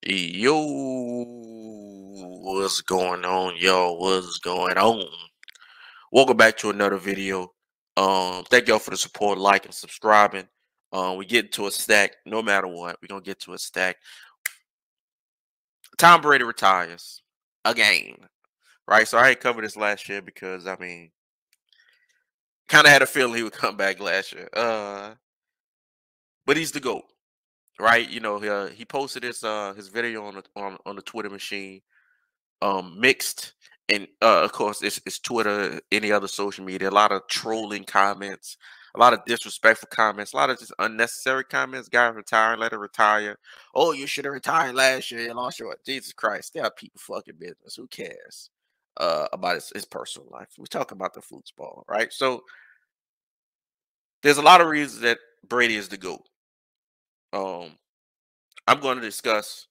Yo, what's going on, y'all? What's going on? Welcome back to another video. Thank y'all for the support, like and subscribing. We get to a stack, no matter what. We're gonna get to a stack. Tom Brady retires again, right? So I ain't covered this last year because kind of had a feeling he would come back last year. But he's the GOAT, right? He posted his video on the Twitter machine. Mixed, and of course it's Twitter, any other social media, a lot of trolling comments, a lot of disrespectful comments, a lot of just unnecessary comments. Guy retiring, let him retire. Oh, you should have retired last year. You lost your Jesus Christ. They are people fucking business. Who cares about his personal life? We talk about the football, right? So there's a lot of reasons that Brady is the GOAT. um I'm going to discuss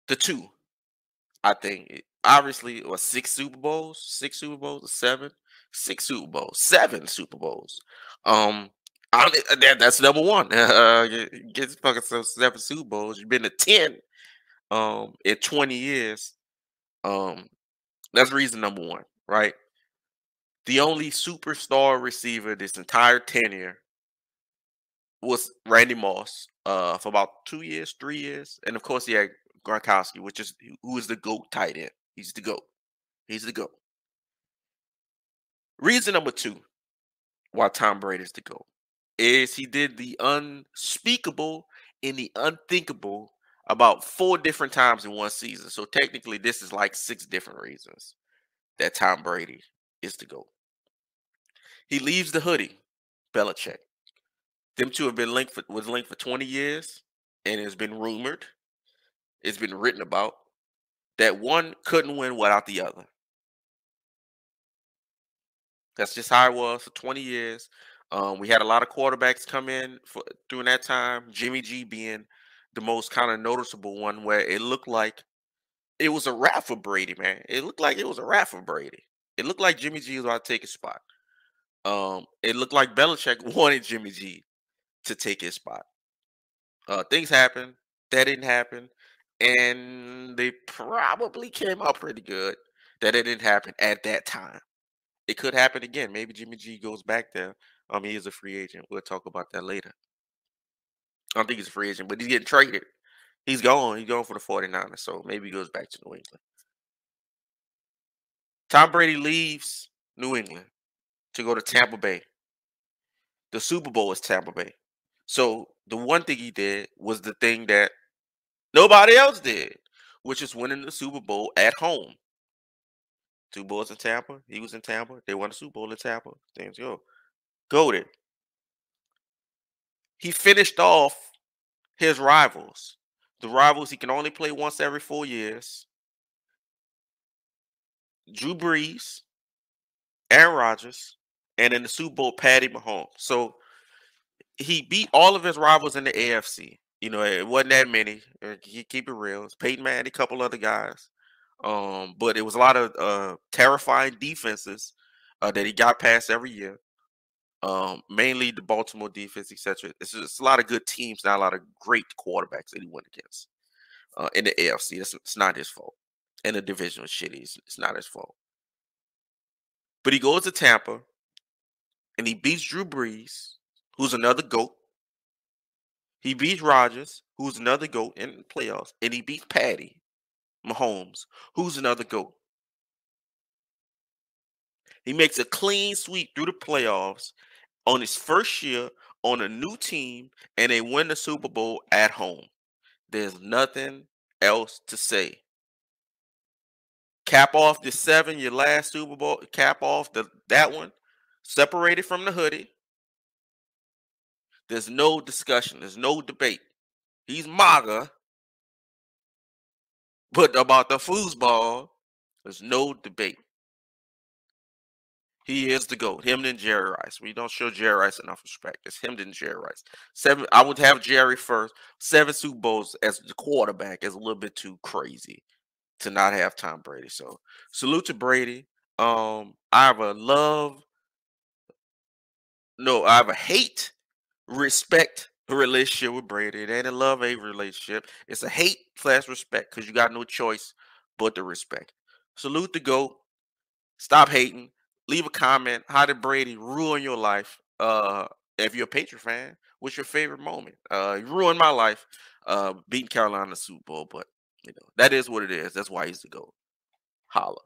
the two. I think obviously, or six Super Bowls, or seven, six Super Bowls, seven Super Bowls. Um, that's number one. Get fucking some seven Super Bowls. You've been to 10 in 20 years. Um, that's reason number one, right? The only superstar receiver this entire tenure was Randy Moss, for about 2 years, 3 years, and of course he had Gronkowski, who is the GOAT tight end. He's the GOAT. He's the GOAT. Reason number two why Tom Brady is the GOAT is he did the unspeakable and the unthinkable about four different times in one season. So technically, this is like six different reasons that Tom Brady is the GOAT. He leaves the hoodie, Belichick. Them two have been linked for 20 years, and it's been rumored, it's been written about that one couldn't win without the other. That's just how it was for 20 years. We had a lot of quarterbacks come in during that time. Jimmy G being the most kind of noticeable one, where it looked like it was a wrap for Brady. Man, it looked like it was a wrap for Brady. It looked like Jimmy G was about to take his spot. It looked like Belichick wanted Jimmy G to take his spot. Things happened. That didn't happen, and they probably came out pretty good that it didn't happen at that time. It could happen again. Maybe Jimmy G goes back there. He is a free agent. We'll talk about that later. I don't think he's a free agent, but he's getting traded. He's gone. He's going for the 49ers. So maybe he goes back to New England. Tom Brady leaves New England to go to Tampa Bay. The Super Bowl is Tampa Bay. So the one thing he did was the thing that nobody else did, which is winning the Super Bowl at home. Two Bowls in Tampa. He was in Tampa. They won the Super Bowl in Tampa. Things go. Goaded. He finished off his rivals. The rivals he can only play once every 4 years. Drew Brees, Aaron Rodgers, and in the Super Bowl, Patty Mahomes. So he beat all of his rivals in the AFC. It wasn't that many. Keep it real. It's Peyton Manning, a couple other guys. But it was a lot of terrifying defenses that he got past every year. Mainly the Baltimore defense, etc. It's a lot of good teams, not a lot of great quarterbacks that he went against in the AFC. It's not his fault. And the division was shitty. It's not his fault. But he goes to Tampa and he beats Drew Brees, who's another GOAT. He beats Rodgers, who's another GOAT in the playoffs, and he beats Patty Mahomes, who's another GOAT. He makes a clean sweep through the playoffs on his first year on a new team, and they win the Super Bowl at home. There's nothing else to say. Cap off the seven, your last Super Bowl. Cap off that one. Separated from the hoodie. There's no discussion. There's no debate. He's MAGA, but about the foosball, there's no debate. He is the GOAT. Him and Jerry Rice. We don't show Jerry Rice enough respect. It's him and Jerry Rice. Seven. I would have Jerry first. 7 Super Bowls as the quarterback is a little bit too crazy to not have Tom Brady. So salute to Brady. I have a love. No, I have a hate, respect relationship with Brady. It ain't a love hate relationship. It's a hate slash respect because you got no choice but to respect. Salute the GOAT. Stop hating. Leave a comment. How did Brady ruin your life? If you're a Patriot fan, what's your favorite moment? You ruined my life, beating Carolina in the Super Bowl, but that is what it is. That's why he's the GOAT. Holla.